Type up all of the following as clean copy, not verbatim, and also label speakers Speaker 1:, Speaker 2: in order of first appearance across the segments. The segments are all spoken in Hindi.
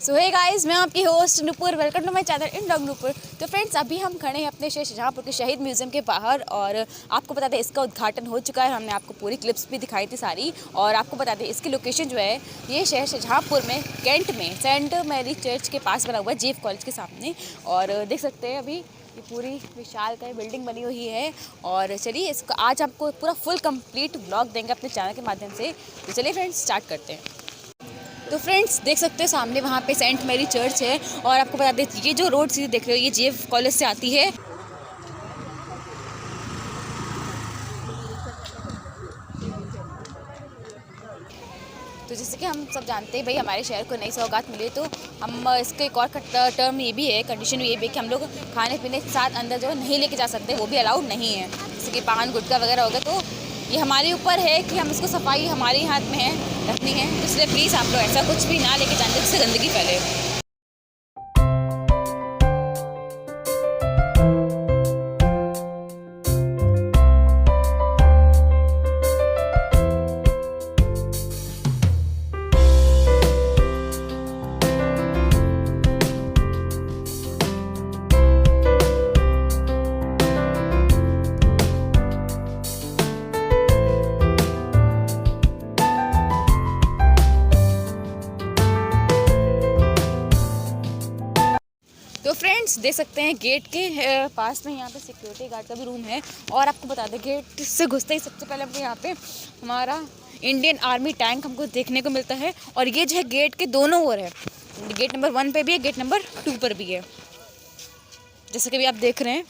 Speaker 1: सो हे गाइस, मैं आपकी host Nupur. Welcome to my channel in dog Nupur. तो फ्रेंड्स, अभी हम खड़े हैं अपने शहर शाहजहाँपुर के शहीद म्यूज़ियम के बाहर और आपको बता दें इसका उद्घाटन हो चुका है। हमने आपको पूरी क्लिप्स भी दिखाई थी सारी। और आपको बता दें इसकी लोकेशन जो है ये शहर शाहजहाँपुर में कैंट में सेंट मैरी चर्च के पास बना हुआ है, जेफ कॉलेज के सामने। और देख सकते हैं अभी ये पूरी विशाल का बिल्डिंग बनी हुई है। और चलिए इसका आज आपको पूरा फुल कंप्लीट ब्लॉग देंगे अपने चैनल के माध्यम से। तो चलिए फ्रेंड्स स्टार्ट करते हैं। तो फ्रेंड्स देख सकते हैं सामने वहाँ पे सेंट मैरी चर्च है। और आपको बता दें ये जो रोड सीधी देख रहे हो ये जेफ कॉलेज से आती है। तो जैसे कि हम सब जानते हैं भाई, हमारे शहर को नई सौगात मिली, तो हम इसका एक और टर्म ये भी है, कंडीशन ये भी है कि हम लोग खाने पीने के साथ अंदर जो नहीं लेके जा सकते, वो भी अलाउड नहीं है। जैसे कि पान गुटखा वगैरह हो गया, तो ये हमारे ऊपर है कि हम इसको सफाई हमारे हाथ में है रखनी है। तो इसलिए प्लीज़ आप लोग ऐसा कुछ भी ना लेके जाने जिससे गंदगी फैले। तो फ्रेंड्स देख सकते हैं गेट के पास में यहाँ पे सिक्योरिटी गार्ड का भी रूम है। और आपको बता दें गेट से घुसते ही सबसे पहले हमको यहाँ पे हमारा इंडियन आर्मी टैंक हमको देखने को मिलता है। और ये जो है गेट के दोनों ओर है, गेट नंबर 1 पे भी है, गेट नंबर 2 पर भी है, जैसे कि भी आप देख रहे हैं।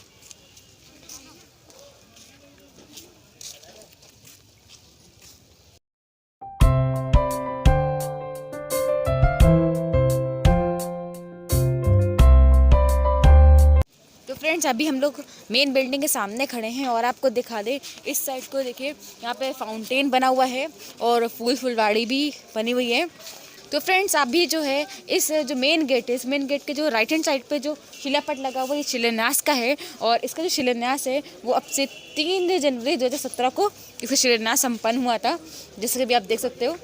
Speaker 1: फ्रेंड्स अभी हम लोग मेन बिल्डिंग के सामने खड़े हैं और आपको दिखा दें इस साइड को देखिए, यहाँ पे फाउंटेन बना हुआ है और फुलवाड़ी भी बनी हुई है। तो फ्रेंड्स अभी जो है इस जो मेन गेट है, इस मेन गेट के जो राइट हैंड साइड पे जो शिलापट लगा हुआ है ये शिलान्यास का है। और इसका जो शिलान्यास है वो अब से 3 जनवरी 2017 को इसका शिलान्यास संपन्न हुआ था, जैसे कि भी आप देख सकते हो।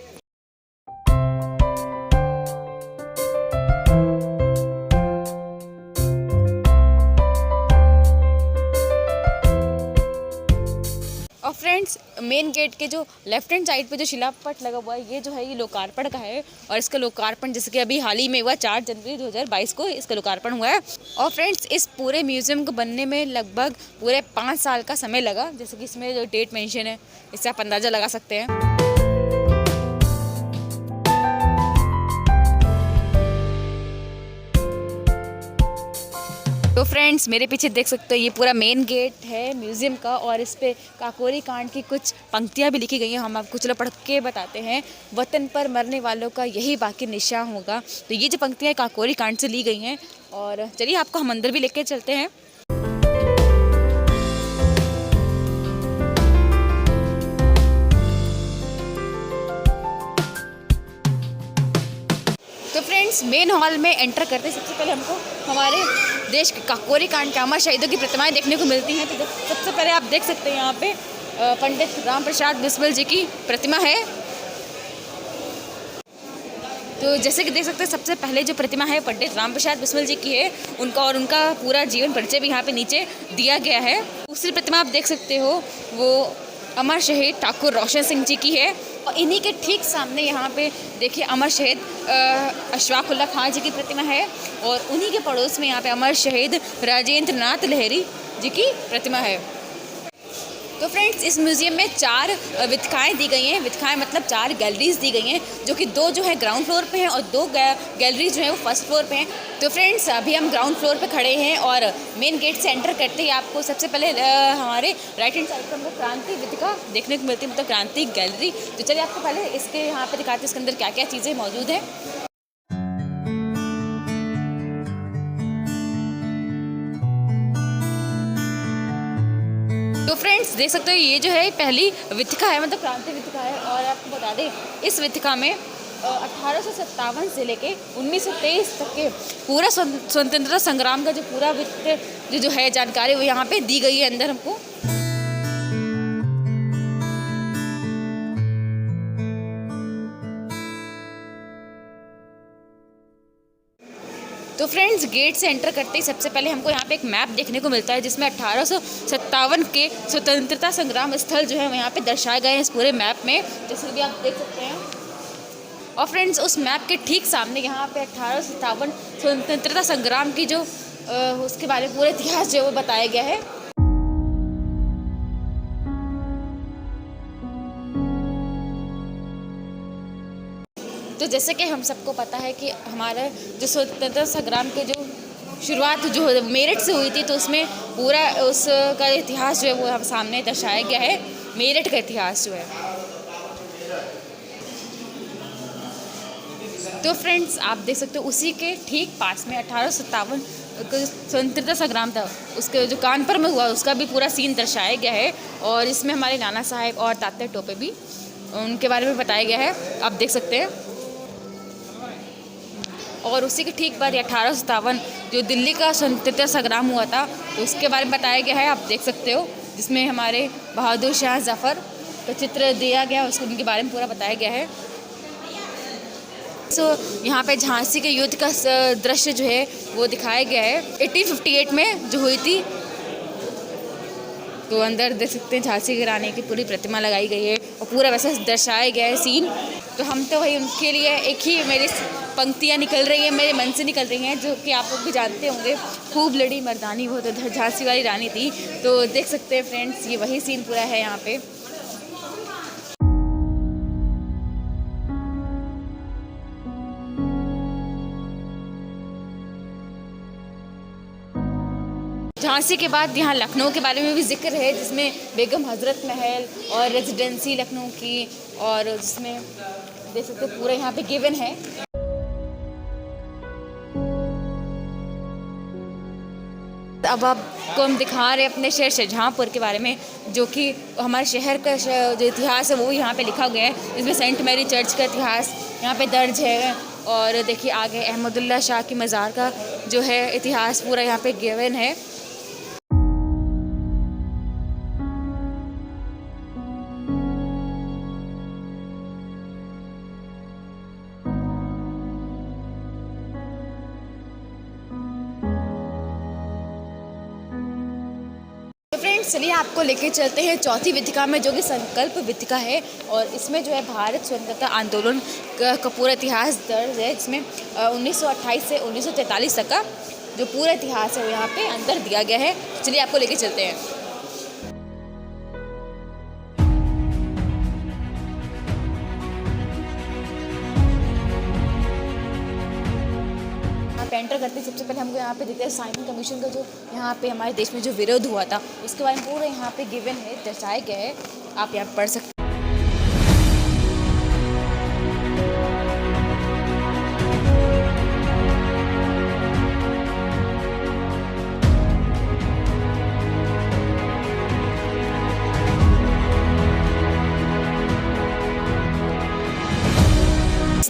Speaker 1: और फ्रेंड्स मेन गेट के जो लेफ्ट हैंड साइड पे जो शिलापट लगा हुआ है ये जो है ये लोकार्पण का है। और इसका लोकार्पण जैसे कि अभी हाल ही में हुआ 4 जनवरी 2022 को इसका लोकार्पण हुआ है। और फ्रेंड्स इस पूरे म्यूज़ियम को बनने में लगभग पूरे 5 साल का समय लगा, जैसे कि इसमें जो डेट मेंशन है इससे आप अंदाज़ा लगा सकते हैं। तो फ्रेंड्स मेरे पीछे देख सकते हो ये पूरा मेन गेट है म्यूज़ियम का। और इस पे काकोरी कांड की कुछ पंक्तियाँ भी लिखी गई हैं, हम आपको चलो पढ़ के बताते हैं। वतन पर मरने वालों का यही बाकी निशान होगा। तो ये जो पंक्तियाँ काकोरी कांड से ली गई हैं। और चलिए आपको हम अंदर भी लेके चलते हैं। तो फ्रेंड्स मेन हॉल में एंटर करते सबसे पहले हमको हमारे देश के काकोरी कांड के अमर शहीदों की प्रतिमाएं देखने को मिलती हैं। तो सबसे पहले आप देख सकते हैं यहाँ पे पंडित राम प्रसाद बिस्मिल जी की प्रतिमा है। तो जैसे कि देख सकते हैं सबसे पहले जो प्रतिमा है पंडित राम प्रसाद बिस्मिल जी की है, उनका पूरा जीवन परिचय भी यहाँ पे नीचे दिया गया है। दूसरी प्रतिमा आप देख सकते हो वो अमर शहीद ठाकुर रोशन सिंह जी की है। और इन्हीं के ठीक सामने यहाँ पे देखिए अमर शहीद अशफाक उल्लाह खां जी की प्रतिमा है। और उन्हीं के पड़ोस में यहाँ पे अमर शहीद राजेंद्र नाथ लहरी जी की प्रतिमा है। तो फ्रेंड्स इस म्यूज़ियम में 4 विथकाएँ दी गई हैं। विथकाएँ मतलब 4 गैलरीज दी गई हैं, जो कि 2 जो है ग्राउंड फ्लोर पे हैं और 2 गैलरीज जो है वो फर्स्ट फ्लोर पे हैं। तो फ्रेंड्स अभी हम ग्राउंड फ्लोर पे खड़े हैं और मेन गेट से एंटर करते ही आपको सबसे पहले हमारे राइट हैंड साइड पर हमको क्रांति विथिका देखने को मिलती है, मतलब क्रांति गैलरी। तो चलिए आपको पहले इसके यहाँ पर दिखाते हैं इसके अंदर क्या क्या चीज़ें मौजूद हैं। तो फ्रेंड्स देख सकते हो ये जो है पहली विथिका है, मतलब क्रांति विथिका है। और आपको बता दें इस विथिका में 1857 से लेके 1923 तक के पूरा स्वतंत्रता संग्राम का जो पूरा वित्त जो है जानकारी वो यहाँ पे दी गई है अंदर हमको। तो फ्रेंड्स, गेट से एंटर करते ही सबसे पहले हमको यहाँ पे एक मैप देखने को मिलता है, जिसमें 1857 के स्वतंत्रता संग्राम स्थल जो है वो यहाँ पे दर्शाए गए हैं इस पूरे मैप में, जैसे भी आप देख सकते हैं। और फ्रेंड्स, उस मैप के ठीक सामने यहाँ पे 1857 स्वतंत्रता संग्राम की जो उसके बारे में पूरा इतिहास जो है वो बताया गया है। तो जैसे कि हम सबको पता है कि हमारा जो स्वतंत्रता संग्राम के जो शुरुआत जो मेरठ से हुई थी, तो उसमें पूरा उसका इतिहास जो है वो हम सामने दर्शाया गया है, मेरठ का इतिहास जो है। तो फ्रेंड्स, आप देख सकते हो उसी के ठीक पास में 1857 स्वतंत्रता संग्राम था, उसके जो कानपुर में हुआ उसका भी पूरा सीन दर्शाया गया है। और इसमें हमारे नाना साहब और तात्या टोपे भी, उनके बारे में बताया गया है, आप देख सकते हैं। और उसी के ठीक बाद 1857 जो दिल्ली का स्वतंत्रता संग्राम हुआ था, तो उसके बारे में बताया गया है, आप देख सकते हो, जिसमें हमारे बहादुर शाह जफ़र का चित्र दिया गया, उसको उनके बारे में पूरा बताया गया है। यहाँ पे झांसी के युद्ध का दृश्य जो है वो दिखाया गया है, 1858 में जो हुई थी। तो अंदर देख सकते हैं झांसी की रानी की पूरी प्रतिमा लगाई गई है और पूरा वैसा दर्शाया गया है सीन। तो हम तो वही उनके लिए एक ही मेरी पंक्तियाँ निकल रही हैं, मेरे मन से निकल रही हैं, जो कि आप लोग भी जानते होंगे, खूब लड़ी मर्दानी वो तो झांसी वाली रानी थी। तो देख सकते हैं फ्रेंड्स, ये वही सीन पूरा है यहाँ पे। झांसी के बाद यहाँ लखनऊ के बारे में भी जिक्र है, जिसमें बेगम हज़रत महल और रेजिडेंसी लखनऊ की, और जिसमें देख सकते हैं पूरा यहाँ पे गिवन है। अब आपको हम दिखा रहे हैं अपने शहर शाहजहाँपुर के बारे में, जो कि हमारे शहर का जो इतिहास है वो यहाँ पे लिखा गया है। इसमें सेंट मैरी चर्च का इतिहास यहाँ पे दर्ज है। और देखिए आगे अहमदुल्ला शाह की मज़ार का जो है इतिहास पूरा यहाँ पे गिवन है। चलिए आपको लेके चलते हैं चौथी विधिका में, जो कि संकल्प विधिका है। और इसमें जो है भारत स्वतंत्रता आंदोलन का पूरा इतिहास दर्ज है, जिसमें 1928 से 1943 तक का जो पूरा इतिहास है वो यहाँ पे अंदर दिया गया है। चलिए आपको लेके चलते हैं। एंटर करते हैं सबसे पहले हमको यहाँ पे देखते हैं साइमन कमीशन का जो यहाँ पे हमारे देश में जो विरोध हुआ था, उसके बारे में पूरा यहाँ पे गिवन है, दर्शाया गया है, आप यहाँ पढ़ सकते हैं।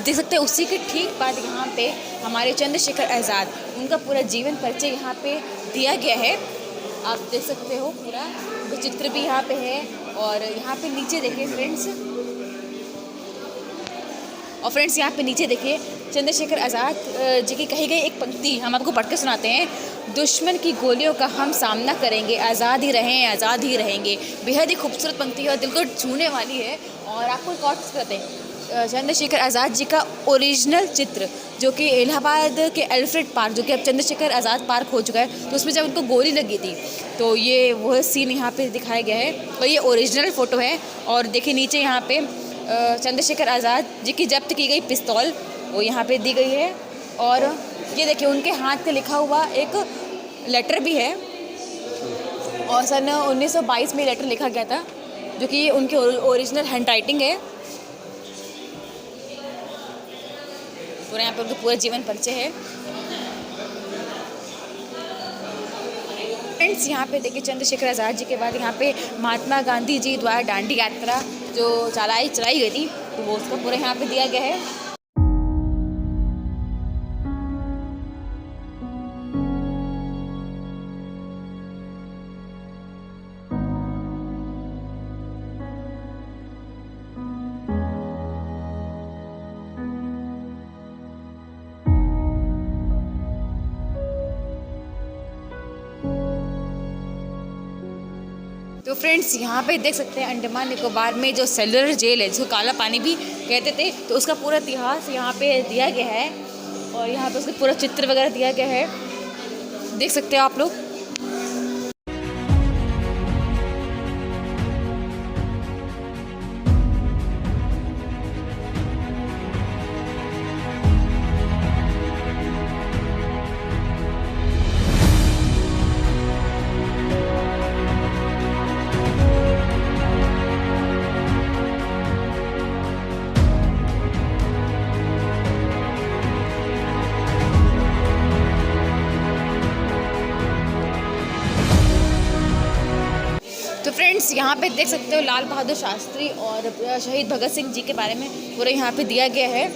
Speaker 1: देख सकते हैं उसी के ठीक बाद यहाँ पे हमारे चंद्रशेखर आज़ाद, उनका पूरा जीवन परिचय यहाँ पे दिया गया है, आप देख सकते हो। पूरा चित्र भी यहाँ पे है। और यहाँ पे नीचे देखिए फ्रेंड्स, और फ्रेंड्स यहाँ पे नीचे देखिए चंद्रशेखर आज़ाद जी की कही गई एक पंक्ति हम आपको पढ़ के सुनाते हैं। दुश्मन की गोलियों का हम सामना करेंगे, आज़ाद ही रहें, आज़ाद ही रहेंगे। बेहद ही खूबसूरत पंक्ति है और दिल को छूने वाली है। और आपको एक और कहते हैं, चंद्रशेखर आज़ाद जी का ओरिजिनल चित्र, जो कि इलाहाबाद के अल्फ्रेड पार्क, जो कि अब चंद्रशेखर आज़ाद पार्क हो चुका है, तो उसमें जब उनको गोली लगी थी, तो ये वह सीन यहाँ पे दिखाया गया है और ये ओरिजिनल फ़ोटो है। और देखिए नीचे यहाँ पे चंद्रशेखर आज़ाद जी की जब्त की गई पिस्तौल वो यहाँ पे दी गई है। और ये देखिए उनके हाथ पे लिखा हुआ एक लेटर भी है, और सन 1922 में लेटर लिखा गया था, जो कि उनकी ओरिजिनल हैंड राइटिंग है। पूरा यहाँ पर उनका पूरा जीवन परिचय है। फ्रेंड्स यहाँ पे देखिए चंद्रशेखर आज़ाद जी के बाद यहाँ पे महात्मा गांधी जी द्वारा दांडी यात्रा जो चलाई गई थी, तो वो उसका पूरा यहाँ पे दिया गया है। तो फ्रेंड्स यहाँ पे देख सकते हैं अंडमान निकोबार में जो सेलुलर जेल है, जिसको काला पानी भी कहते थे, तो उसका पूरा इतिहास यहाँ पे दिया गया है और यहाँ पे उसका पूरा चित्र वगैरह दिया गया है, देख सकते हैं आप लोग। तो फ्रेंड्स यहाँ पे देख सकते हो लाल बहादुर शास्त्री और शहीद भगत सिंह जी के बारे में पूरा यहाँ पे दिया गया है।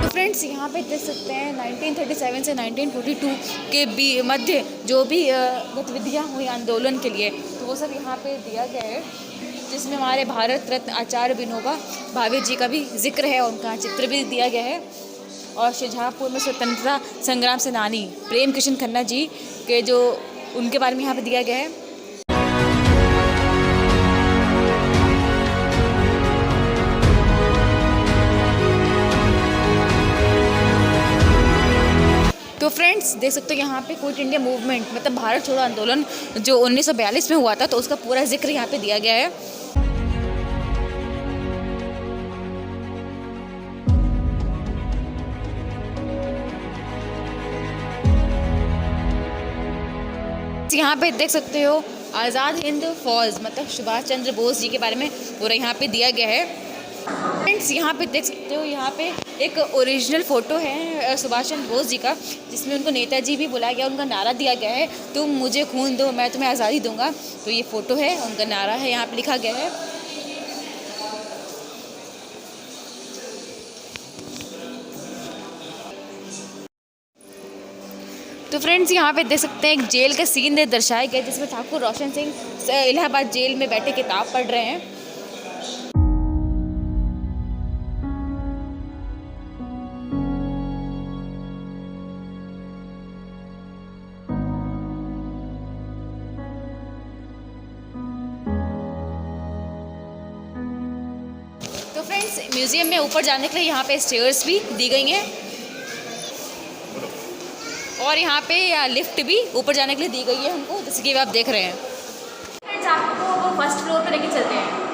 Speaker 1: तो फ्रेंड्स यहाँ पे देख सकते हैं 1937 से 1942 के मध्य जो भी गतिविधियाँ हुई आंदोलन के लिए, तो वो सब यहाँ पे दिया गया है, जिसमें हमारे भारत रत्न आचार्य विनोबा भावे जी का भी जिक्र है, उनका चित्र भी दिया गया है। और शाहजहाँपुर में स्वतंत्रता संग्राम सेनानी प्रेम किशन खन्ना जी के जो उनके बारे में यहाँ पे दिया गया है। तो फ्रेंड्स देख सकते हो यहाँ पे क्विट इंडिया मूवमेंट मतलब भारत छोड़ो आंदोलन जो 1942 में हुआ था, तो उसका पूरा जिक्र यहाँ पे दिया गया है। यहाँ पे देख सकते हो आज़ाद हिंद फौज मतलब सुभाष चंद्र बोस जी के बारे में पूरा यहाँ पे दिया गया है। फ्रेंड्स यहाँ पे देख सकते हो यहाँ पे एक ओरिजिनल फ़ोटो है सुभाष चंद्र बोस जी का, जिसमें उनको नेताजी भी बुलाया गया, उनका नारा दिया गया है, तुम मुझे खून दो मैं तुम्हें आज़ादी दूंगा। तो ये फ़ोटो है, उनका नारा है, यहाँ पे लिखा गया है। तो फ्रेंड्स यहाँ पे देख सकते हैं एक जेल का सीन दर्शाया गया, जिसमें ठाकुर रोशन सिंह इलाहाबाद जेल में बैठे किताब पढ़ रहे हैं। तो फ्रेंड्स म्यूजियम में ऊपर जाने के लिए यहाँ पे स्टेयर्स भी दी गई हैं और यहाँ पे लिफ्ट भी ऊपर जाने के लिए दी गई है हमको, जैसे कि आप देख रहे हैं। फ्रेंड्स आपको वो फर्स्ट फ्लोर पे लेके चलते हैं।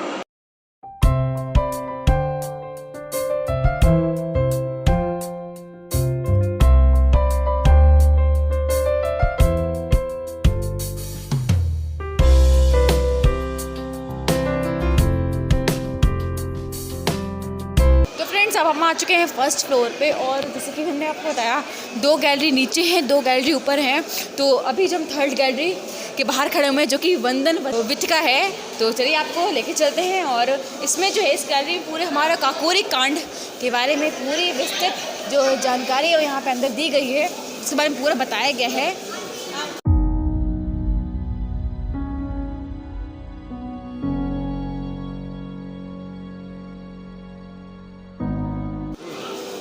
Speaker 1: अब हम आ चुके हैं फर्स्ट फ्लोर पे और जैसे कि हमने आपको बताया 2 गैलरी नीचे हैं, 2 गैलरी ऊपर हैं। तो अभी जब हम 3rd गैलरी के बाहर खड़े हुए हैं जो कि वंदन विथिका है, तो चलिए आपको लेके चलते हैं। और इसमें जो है इस गैलरी में पूरे हमारा काकोरी कांड के बारे में पूरी विस्तृत जो जानकारी है वो यहाँ पर अंदर दी गई है, उसके बारे में पूरा बताया गया है।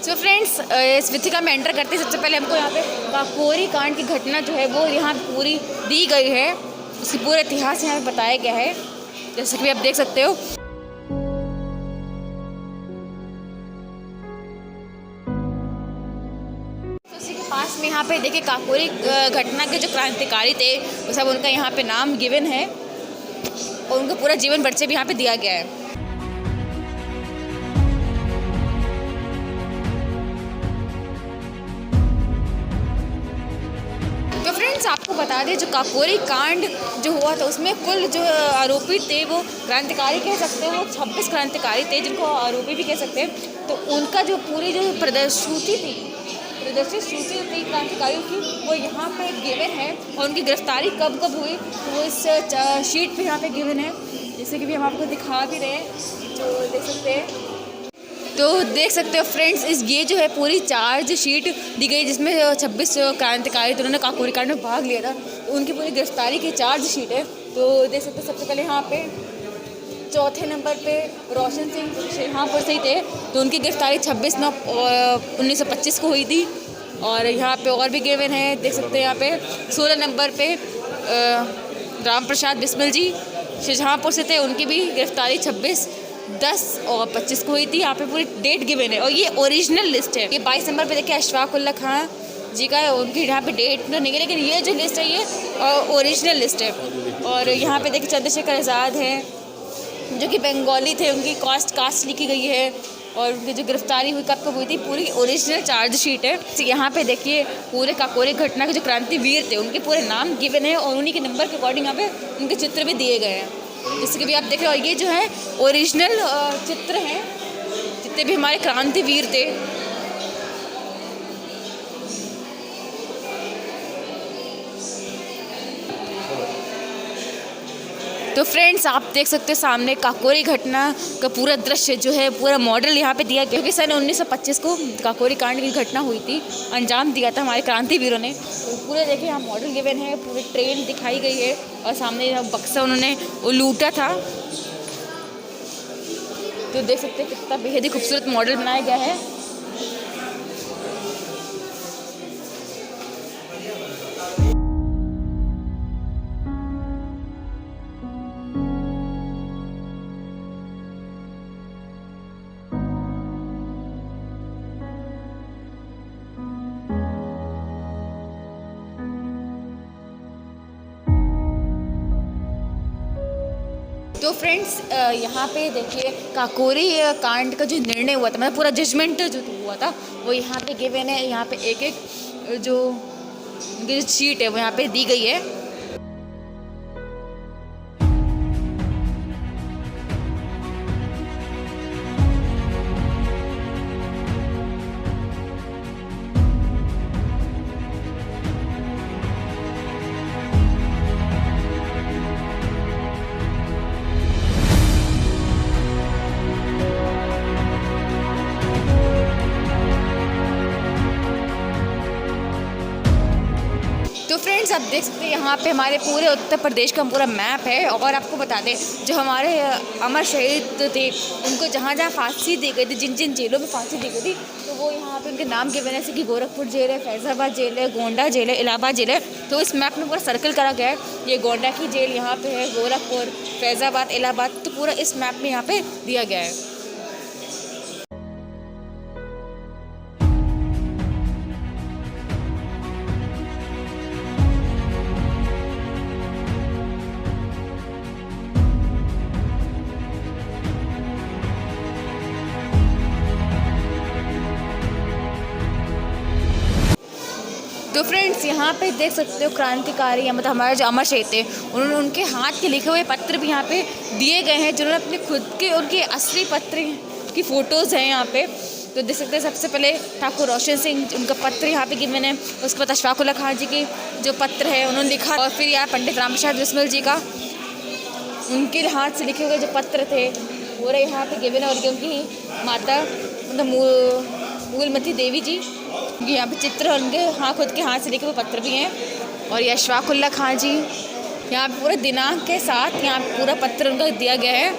Speaker 1: तो फ्रेंड्स इस विथिका में एंटर करते सबसे पहले हमको यहाँ पे काकोरी कांड की घटना जो है वो यहाँ पूरी दी गई है, उसकी पूरा इतिहास यहाँ पे बताया गया है, जैसे कि आप देख सकते हो। तो उसी के पास में यहाँ पे देखिए काकोरी घटना के जो क्रांतिकारी थे वो सब उनका यहाँ पे नाम गिवन है और उनका पूरा जीवन परिचय भी यहाँ पे दिया गया है। तो फ्रेंड्स आपको बता दें जो काकोरी कांड जो हुआ था उसमें कुल जो आरोपी थे वो क्रांतिकारी कह सकते हैं, वो 26 क्रांतिकारी थे जिनको आरोपी भी कह सकते हैं। तो उनका जो पूरी जो प्रदर्शित सूची थी क्रांतिकारियों की वो यहाँ पे गिवन है और उनकी गिरफ्तारी कब कब हुई तो वो इस शीट पे यहाँ पे गिवन है, जैसे कि भी हम आपको दिखा भी रहे हैं, जो देख सकते हैं। तो देख सकते हो फ्रेंड्स ये जो है पूरी चार्ज शीट दी गई जिसमें 26 क्रांतिकारी उन्होंने काकोरी कांड में भाग लिया था, तो उनकी पूरी गिरफ्तारी की चार्ज शीट है। तो देख सकते हो सबसे पहले यहाँ पे 4थे नंबर पे रोशन सिंह शाहजहाँपुर से ही थे, तो उनकी गिरफ्तारी 26/9/1925 को हुई थी। और यहाँ पे और भी गिवन है, देख सकते हैं यहाँ पे 16 नंबर पे राम प्रसाद बिस्मिल जी शाहजहाँपुर से थे, उनकी भी गिरफ्तारी 26, 10 और 25 को हुई थी। यहाँ पे पूरी डेट गिवन है और ये ओरिजिनल लिस्ट है। ये 22 नंबर पे देखिए अशफाक उल्ला खां जी का है, उनकी यहाँ पे डेट तो नहीं है, लेकिन ये जो लिस्ट है ये ओरिजिनल लिस्ट है। और यहाँ पे देखिए चंद्रशेखर आज़ाद हैं जो कि बंगाली थे, उनकी कास्ट लिखी गई है और उनकी जो गिरफ्तारी हुई कब हुई थी, पूरी ओरिजिनल चार्जशीट है। तो यहाँ पे देखिए पूरे काकोरी घटना के जो क्रांतिवीर थे उनके पूरे नाम गिवन है और उन्हीं के नंबर के अकॉर्डिंग यहाँ पे उनके चित्र भी दिए गए हैं, जिससे कि भी आप देख रहे हो। और ये जो है ओरिजिनल चित्र हैं जितने भी हमारे क्रांतिवीर थे। तो फ्रेंड्स आप देख सकते हो सामने काकोरी घटना का पूरा दृश्य जो है, पूरा मॉडल यहाँ पे दिया गया, क्योंकि सन 1925 को काकोरी कांड की घटना हुई थी, अंजाम दिया था हमारे क्रांतिवीरों ने। तो पूरे देखिए यहाँ मॉडल गिवन है, पूरी ट्रेन दिखाई गई है और सामने बक्सा उन्होंने लूटा था। तो देख सकते हैं कितना बेहद ही खूबसूरत मॉडल बनाया गया है। तो फ्रेंड्स यहाँ पे देखिए काकोरी कांड का जो निर्णय हुआ था, मतलब पूरा जजमेंट जो हुआ था वो यहाँ पे गिवन है। यहाँ पे एक एक जो शीट है वो यहाँ पे दी गई है। तो फ्रेंड्स आप देख सकते हैं यहाँ पे हमारे पूरे उत्तर प्रदेश का पूरा मैप है। और आपको बता दें जो हमारे अमर शहीद थे उनको जहाँ जहाँ फांसी दी गई थी, जिन जिन जेलों में फांसी दी गई थी, तो वो यहाँ पे उनके नाम गिवन है, जैसे कि गोरखपुर जेल है, फैज़ाबाद जेल है, गोंडा जेल है, इलाहाबाद जेल है। तो इस मैप में पूरा सर्कल करा गया है। ये गोंडा की जेल यहाँ पे है, गोरखपुर, फैज़ाबाद, इलाहाबाद, तो पूरा इस मैप में यहाँ पे दिया गया है। तो फ्रेंड्स यहाँ पे देख सकते हो क्रांतिकारी मतलब हमारे जो अमर शहीद थे उन्होंने उनके हाथ के लिखे हुए पत्र भी यहाँ पे दिए गए हैं, जिन्होंने अपने खुद के उनके असली पत्र की फ़ोटोज़ हैं यहाँ पे। तो देख सकते हैं सबसे पहले ठाकुर रोशन सिंह उनका पत्र यहाँ पे गिवन है, उसके बाद अशफाक उल्ला खां जी की जो पत्र है उन्होंने लिखा, और फिर यहाँ पंडित राम प्रसाद बिस्मिल जी का उनके हाथ से लिखे हुए जो पत्र थे पूरे यहाँ पे गिवन है। और उनकी माता मतलब मूलमती देवी जी यहाँ पे चित्र और उनके खुद के हाथ से लिखे हुए पत्र भी हैं। और ये अशफाक उल्ला खां जी यहाँ पे पूरे दिनांक के साथ यहाँ पूरा पत्र उनका दिया गया है।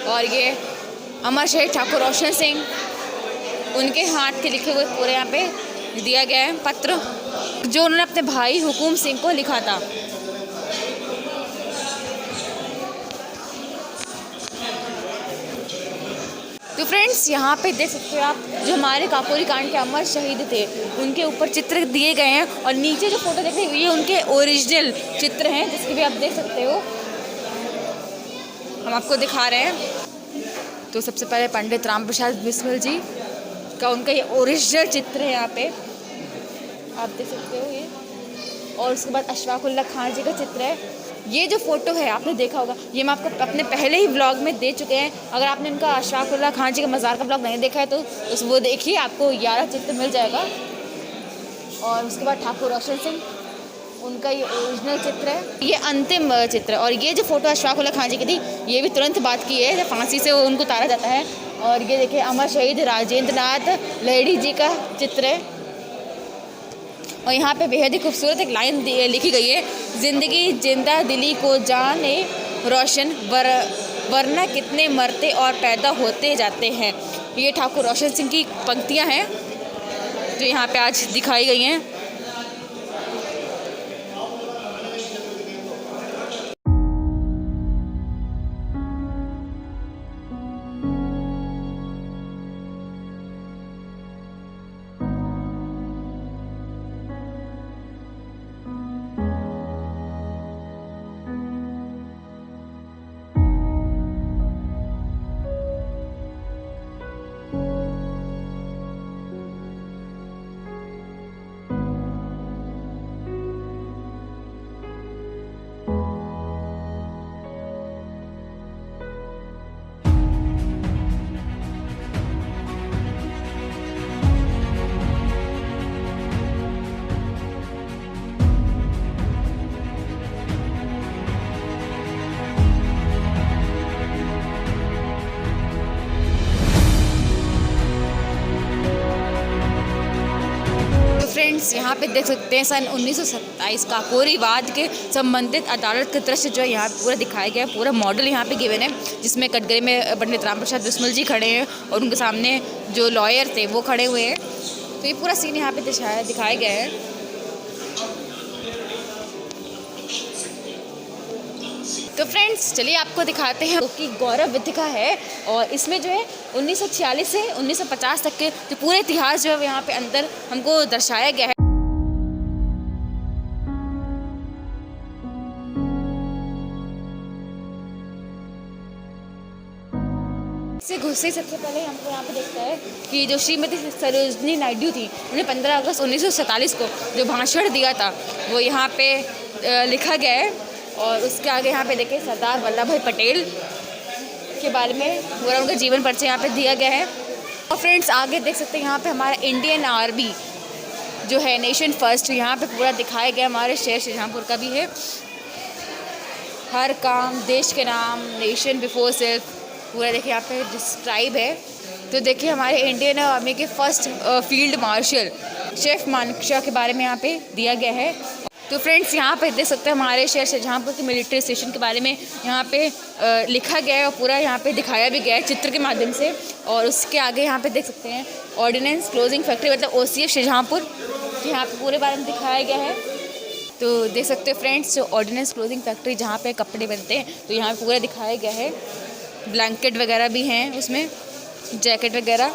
Speaker 1: और ये अमर शहीद ठाकुर रोशन सिंह उनके हाथ के लिखे हुए पूरे यहाँ पे दिया गया है पत्र, जो उन्होंने अपने भाई हुकुम सिंह को लिखा था। तो फ्रेंड्स यहाँ पे देख सकते हो आप जो हमारे काकोरी कांड के अमर शहीद थे उनके ऊपर चित्र दिए गए हैं, और नीचे जो फोटो देख रहे हैं ये उनके ओरिजिनल चित्र हैं, जिसके भी आप देख सकते हो, हम आपको दिखा रहे हैं। तो सबसे पहले पंडित राम प्रसाद बिस्मिल जी का उनका ये ओरिजिनल चित्र है यहाँ पे आप देख सकते हो ये, और उसके बाद अशफाक उल्ला खां जी का चित्र है। ये जो फ़ोटो है आपने देखा होगा, ये मैं आपको अपने पहले ही व्लॉग में दे चुके हैं। अगर आपने उनका अशफाक उल्ला खां जी का मज़ार का व्लॉग नहीं देखा है तो वो देखिए, आपको 11 चित्र मिल जाएगा। और उसके बाद ठाकुर रोशन सिंह उनका ये ओरिजिनल चित्र है, ये अंतिम चित्र है। और ये जो फ़ोटो अशफाक उल्ला खां जी की थी ये भी तुरंत बात की है जब फांसी से उनको उतारा जाता है। और ये देखिए अमर शहीद राजेंद्र नाथ लहड़ी जी का चित्र है। और यहाँ पे बेहद ही खूबसूरत एक लाइन लिखी गई है, ज़िंदगी जिंदा दिली को जाने रोशन वरना कितने मरते और पैदा होते जाते हैं। ये ठाकुर रोशन सिंह की पंक्तियाँ हैं। जो यहाँ पे आज दिखाई गई हैं। फ्रेंड्स, यहाँ पे देख सकते हैं सन 1927 का कोरीवाद के संबंधित अदालत का दृश्य जो है यहाँ पे पूरा दिखाया गया है। पूरा मॉडल यहाँ पे गिवन है, जिसमें कटघरे में पंडित राम प्रसाद बिस्मिल जी खड़े हैं और उनके सामने जो लॉयर थे वो खड़े हुए हैं। तो ये पूरा सीन यहाँ पे दिखाया गया है। तो फ्रेंड्स, चलिए आपको दिखाते हैं कि गौरव विथिका है, और इसमें जो है 1946 से 1950 तक के जो पूरे इतिहास जो है यहाँ पे अंदर हमको दर्शाया गया है। इससे घुसते सबसे पहले हमको यहाँ पे देखता है कि जो श्रीमती सरोजनी नायडू थी, उन्हें 15 अगस्त 1947 को जो भाषण दिया था वो यहाँ पे लिखा गया है। और उसके आगे यहाँ पे देखें सरदार वल्लभ भाई पटेल के बारे में पूरा उनका जीवन परिचय यहाँ पे दिया गया है। और फ्रेंड्स, आगे देख सकते हैं यहाँ पे हमारा इंडियन आर्मी जो है नेशन फर्स्ट यहाँ पे पूरा दिखाया गया। हमारे शहर शाहजहाँपुर का भी है। हर काम देश के नाम, नेशन बिफोर सेल्फ, पूरा देखिए यहाँ पे डिस्क्राइब है। तो देखिए हमारे इंडियन आर्मी के first field marshal chef Manekshaw के बारे में यहाँ पे दिया गया है। तो फ्रेंड्स, यहाँ पे देख सकते हैं हमारे शहर शाहजहाँपुर के मिलिट्री स्टेशन के बारे में यहाँ पे लिखा गया है और पूरा यहाँ पे दिखाया भी गया है चित्र के माध्यम से। और उसके आगे यहाँ पे देख सकते हैं ऑर्डिनेंस क्लोजिंग फैक्ट्री मतलब OCF शाहजहाँपुर यहाँ पे पूरे बारे में दिखाया गया है। तो देख सकते हैं फ्रेंड्स, जो ऑर्डिनेंस क्लोजिंग फैक्ट्री जहाँ पे कपड़े बनते हैं तो यहाँ पे पूरा दिखाया गया है। ब्लैंकेट वगैरह भी हैं उसमें, जैकेट वगैरह।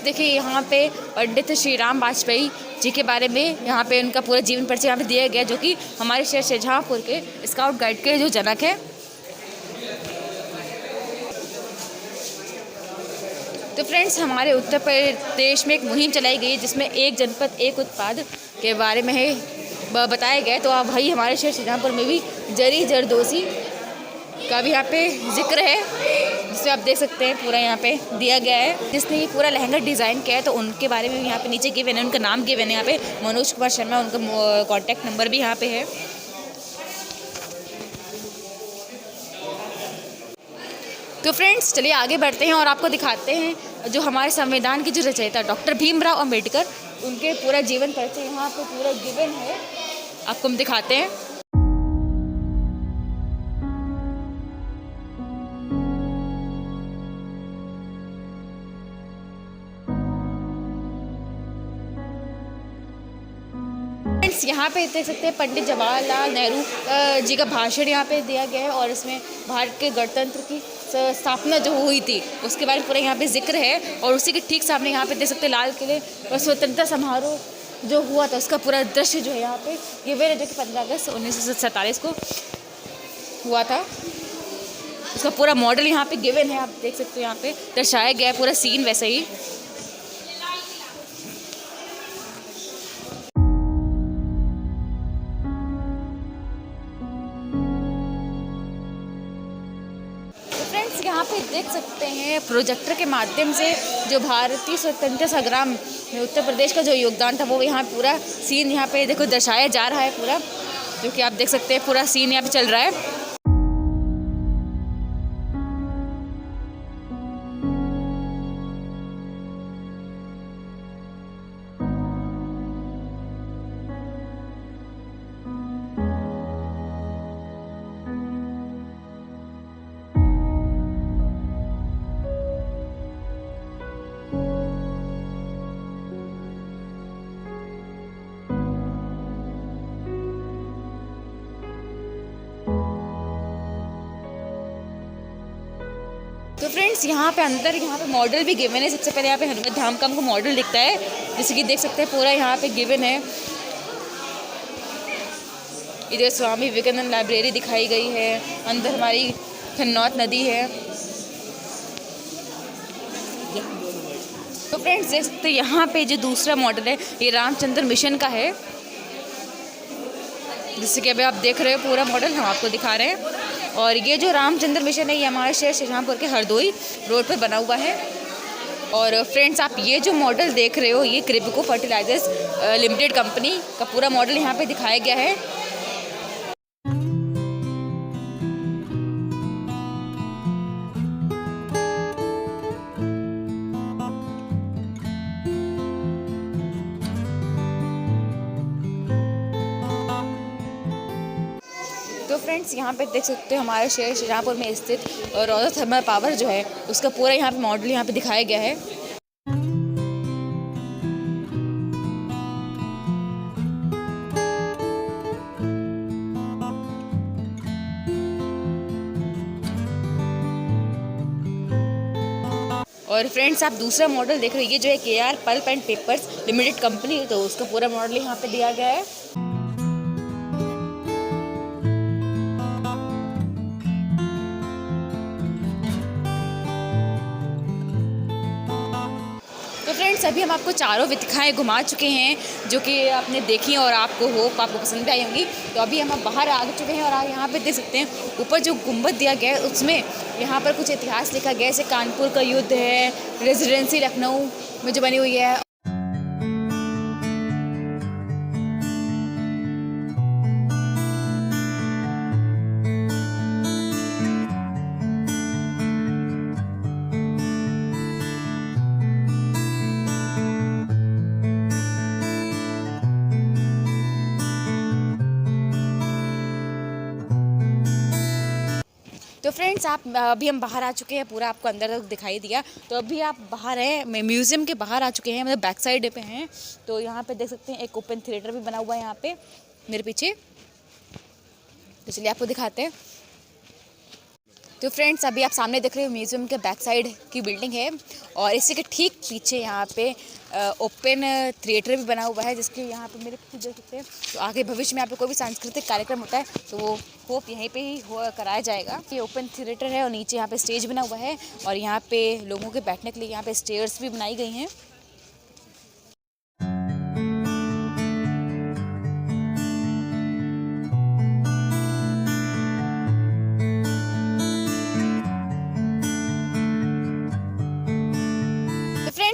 Speaker 1: देखिए यहाँ पे पंडित श्री राम वाजपेयी जी के बारे में यहाँ पे उनका पूरा जीवन परिचय यहाँ पे दिया गया, जो कि हमारे शहर शाहजहाँपुर के स्काउट गाइड के जो जनक है। तो फ्रेंड्स, हमारे उत्तर प्रदेश में एक मुहिम चलाई गई है जिसमें एक जनपद एक उत्पाद के बारे में है बताया गया। तो अब भाई हमारे शहर शाहजहाँपुर में भी जरी जरदोसी का भी यहाँ पे जिक्र है, जिसमें आप देख सकते हैं पूरा यहाँ पे दिया गया है। जिसने ये पूरा लहंगा डिज़ाइन किया है तो उनके बारे में भी यहाँ पे नीचे गिवन है, उनका नाम गिवन है यहाँ पे मनोज कुमार शर्मा, उनका कॉन्टैक्ट नंबर भी यहाँ पे है। तो फ्रेंड्स, चलिए आगे बढ़ते हैं और आपको दिखाते हैं जो हमारे संविधान की जो रचयिता डॉक्टर भीमराव अम्बेडकर, उनके पूरा जीवन परिचय यहाँ पे पूरा गिवन है, आपको हम दिखाते हैं। यहाँ पे देख सकते हैं पंडित जवाहरलाल नेहरू जी का भाषण यहाँ पे दिया गया है और इसमें भारत के गणतंत्र की स्थापना जो हुई थी उसके बारे में पूरा यहाँ पे जिक्र है। और उसी के ठीक सामने यहाँ पे देख सकते हैं लाल किले और स्वतंत्रता समारोह जो हुआ था उसका पूरा दृश्य जो है यहाँ पे गिवन है, जो कि 15 अगस्त 1947 को हुआ था। उसका पूरा मॉडल यहाँ पे गिवन है, आप देख सकते हो यहाँ पे दर्शाया गया है पूरा सीन वैसे ही। यहाँ पे देख सकते हैं प्रोजेक्टर के माध्यम से जो भारतीय स्वतंत्रता संग्राम में उत्तर प्रदेश का जो योगदान था वो यहाँ पूरा सीन यहाँ पे देखो दर्शाया जा रहा है पूरा, जो कि आप देख सकते हैं पूरा सीन यहाँ पे चल रहा है। फ्रेंड्स यहाँ पे अंदर यहाँ पे मॉडल भी गिवन है। सबसे पहले यहाँ पे हनुमत धाम का हमको मॉडल दिखता है, जैसे कि देख सकते हैं पूरा यहाँ पे गिवन है। इधर स्वामी विवेकानंद लाइब्रेरी दिखाई गई है, अंदर हमारी खन्नौत नदी है। तो फ्रेंड्स देख सकते हैं यहाँ पे जो दूसरा मॉडल है ये रामचंद्र मिशन का है, जिससे कि अभी आप देख रहे हो पूरा मॉडल हम आपको दिखा रहे हैं। और ये जो रामचंद्र मिशन है ये हमारे शहर शाहजहाँपुर के हरदोई रोड पर बना हुआ है। और फ्रेंड्स आप ये जो मॉडल देख रहे हो ये क्रिबिको फर्टिलाइजर्स लिमिटेड कंपनी का पूरा मॉडल यहाँ पे दिखाया गया है। तो फ्रेंड्स यहाँ पे देख सकते हो हमारे शहर शाहजहाँपुर में स्थित रौदा थर्मल पावर जो है उसका पूरा यहाँ पे मॉडल यहाँ पे दिखाया गया है। और फ्रेंड्स आप दूसरा मॉडल देख रहे हो ये जो है KR pulp and papers limited company, तो उसका पूरा मॉडल यहाँ पे दिया गया है। तो फ्रेंड्स अभी हम आपको चारों विथिकाएँ घुमा चुके हैं जो कि आपने देखी और आपको आपको पसंद भी आई होंगी। तो अभी हम बाहर आ चुके हैं और आप यहाँ पे देख सकते हैं ऊपर जो गुंबद दिया गया है उसमें यहाँ पर कुछ इतिहास लिखा गया है, जैसे कानपुर का युद्ध है, रेजिडेंसी लखनऊ में जो बनी हुई है। तो फ्रेंड्स आप अभी हम बाहर आ चुके हैं, पूरा आपको अंदर तक दिखाई दिया। तो अभी आप बाहर हैं, म्यूज़ियम के बाहर आ चुके हैं, मतलब बैक साइड पे हैं। तो यहाँ पे देख सकते हैं एक ओपन थिएटर भी बना हुआ है यहाँ पे मेरे पीछे, तो चलिए आपको दिखाते हैं। तो फ्रेंड्स अभी आप सामने देख रहे हो म्यूज़ियम के बैक साइड की बिल्डिंग है और इसी के ठीक पीछे यहाँ पे ओपन थिएटर भी बना हुआ है, जिसके यहाँ पे मेरे पीछे देख सकते हैं। तो आगे भविष्य में यहाँ पे कोई भी सांस्कृतिक कार्यक्रम होता है तो वो होप यहीं पे ही कराया जाएगा। ये ओपन थिएटर है और नीचे यहाँ पे स्टेज बना हुआ है और यहाँ पे लोगों के बैठने के लिए यहाँ पे स्टेयर्स भी बनाई गई हैं।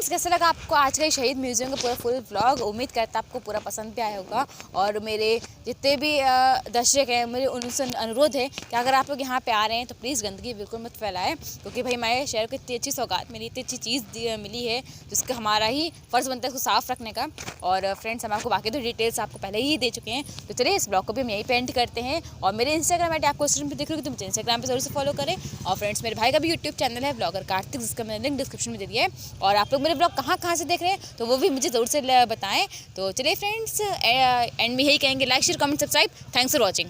Speaker 1: कैसा लगा आपको आज का शहीद म्यूज़ियम का पूरा फुल व्लॉग? उम्मीद करता आपको पूरा पसंद भी आया होगा। और मेरे जितने भी दर्शक हैं मेरे उनसे अनुरोध है कि अगर आप लोग यहाँ पे आ रहे हैं तो प्लीज़ गंदगी बिल्कुल मत फैलाएं, क्योंकि भाई हमारे शहर को इतनी अच्छी सौगात मिली, इतनी अच्छी चीज़ मिली है जिसका हमारा ही फ़र्ज़ बनता है उसको साफ़ रखने का। और फ्रेंड्स हम आपको बाकी तो डिटेल्स आपको पहले ही दे चुके हैं। तो चलिए इस ब्लॉग को भी हम यहीं पे एंड करते हैं। और मेरे इंस्टाग्राम आईडी आपको स्क्रीन पे दिख रही होगी, तो मुझे इंस्टाग्राम पे जरूर से फॉलो करें। और फ्रेंड्स मेरे भाई का भी यूट्यूब चैनल है ब्लॉगर कार्तिक, जिसका मैंने लिंक डिस्क्रिप्शन में दे दिया है। और आप लोग मेरे ब्लॉग कहाँ से देख रहे हैं तो वो भी मुझे ज़रूर से बताएं। तो चलिए फ्रेंड्स एंड में यही कहेंगे, like share comment subscribe. Thanks for watching.